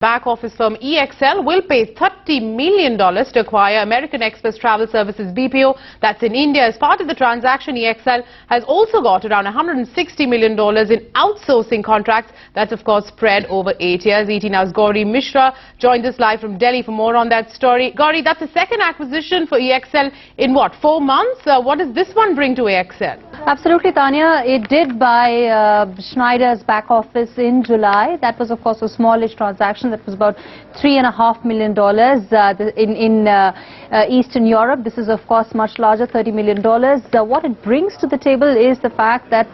Back office firm EXL will pay $30 million to acquire American Express Travel Services BPO. That's in India. As part of the transaction, EXL has also got around $160 million in outsourcing contracts. That's, of course, spread over 8 years. ET Now's Gauri Mishra joined us live from Delhi for more on that story. Gauri, that's the second acquisition for EXL in what, 4 months? What does this one bring to EXL? Absolutely, Tanya. It did buy Schneider's back office in July. That was, of course, a smallish transaction. That was about $3.5 million in Eastern Europe. This is, of course, much larger, $30 million. What it brings to the table is the fact that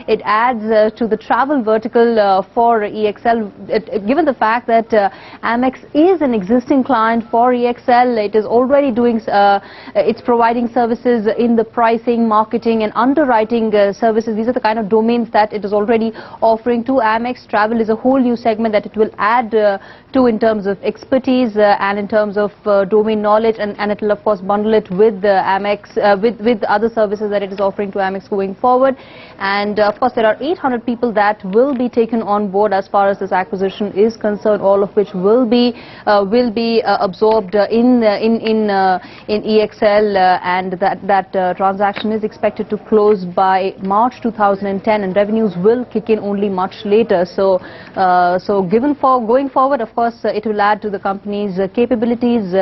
it adds to the travel vertical for EXL. Given the fact that Amex is an existing client for EXL, it is already doing, it's providing services in the pricing, marketing and underwriting services. These are the kind of domains that it is already offering to Amex. Travel is a whole new segment that it will add to in terms of expertise and in terms of domain knowledge, and it will of course bundle it with Amex, with other services that it is offering to Amex going forward. And of course there are 800 people that will be taken on board as far as this acquisition is concerned, all of which will be absorbed in EXL, and that transaction is expected to close by March 2010, and revenues will kick in only much later. So going forward, of course, it will add to the company's capabilities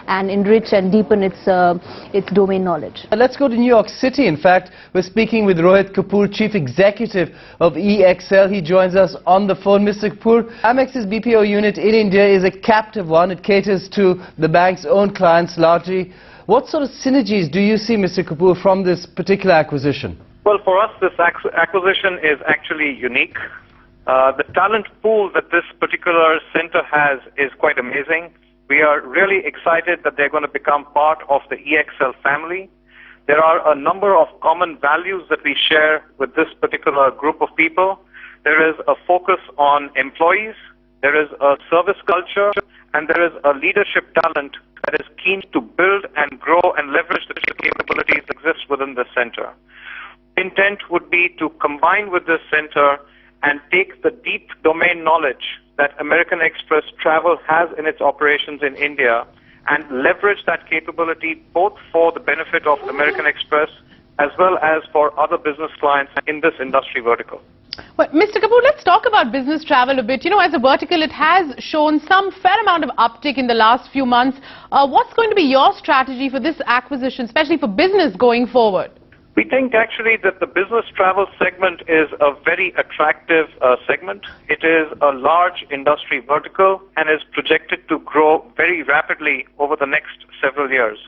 and enrich and deepen its domain knowledge. Let's go to New York City. In fact, we're speaking with Rohit Kapoor, Chief Executive of EXL. He joins us on the phone. Mr. Kapoor, AmEx's BPO unit in India is a captive one. It caters to the bank's own clients largely. What sort of synergies do you see, Mr. Kapoor, from this particular acquisition? Well, for us, this acquisition is actually unique. The talent pool that this particular center has is quite amazing. We are really excited that they're going to become part of the EXL family. There are a number of common values that we share with this particular group of people. There is a focus on employees, there is a service culture, and there is a leadership talent that is keen to build and grow and leverage the capabilities that exist within the center. Intent would be to combine with this center and take the deep domain knowledge that American Express Travel has in its operations in India and leverage that capability both for the benefit of American Express as well as for other business clients in this industry vertical. Well, Mr. Kapoor, let's talk about business travel a bit. You know, as a vertical, it has shown some fair amount of uptick in the last few months. What's going to be your strategy for this acquisition, especially for business going forward? We think actually that the business travel segment is a very attractive segment. It is a large industry vertical and is projected to grow very rapidly over the next several years.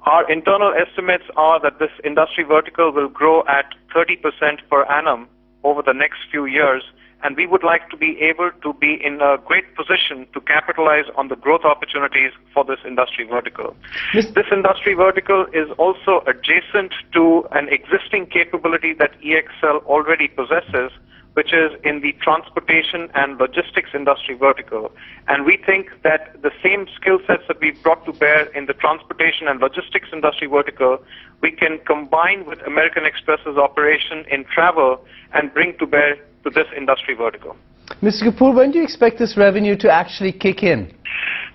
Our internal estimates are that this industry vertical will grow at 30% per annum over the next few years, and we would like to be able to be in a great position to capitalize on the growth opportunities for this industry vertical. This industry vertical is also adjacent to an existing capability that EXL already possesses, which is in the transportation and logistics industry vertical. And we think that the same skill sets that we've brought to bear in the transportation and logistics industry vertical, we can combine with American Express's operation in travel and bring to bear to this industry vertical. Mr. Kapoor, when do you expect this revenue to actually kick in?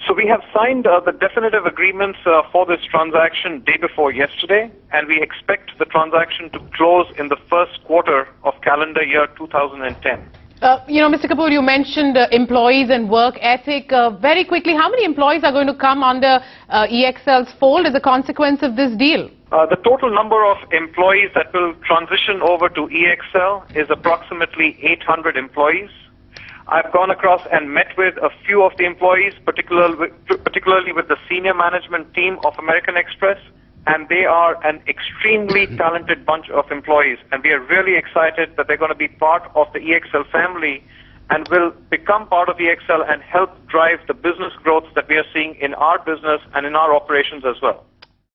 So we have signed the definitive agreements for this transaction day before yesterday, and we expect the transaction to close in the first quarter of calendar year 2010. You know, Mr. Kapoor, you mentioned employees and work ethic. Very quickly, how many employees are going to come under EXL's fold as a consequence of this deal? The total number of employees that will transition over to EXL is approximately 800 employees. I've gone across and met with a few of the employees, particularly with the senior management team of American Express, and they are an extremely talented bunch of employees, and we are really excited that they're going to be part of the EXL family and will become part of EXL and help drive the business growth that we are seeing in our business and in our operations as well.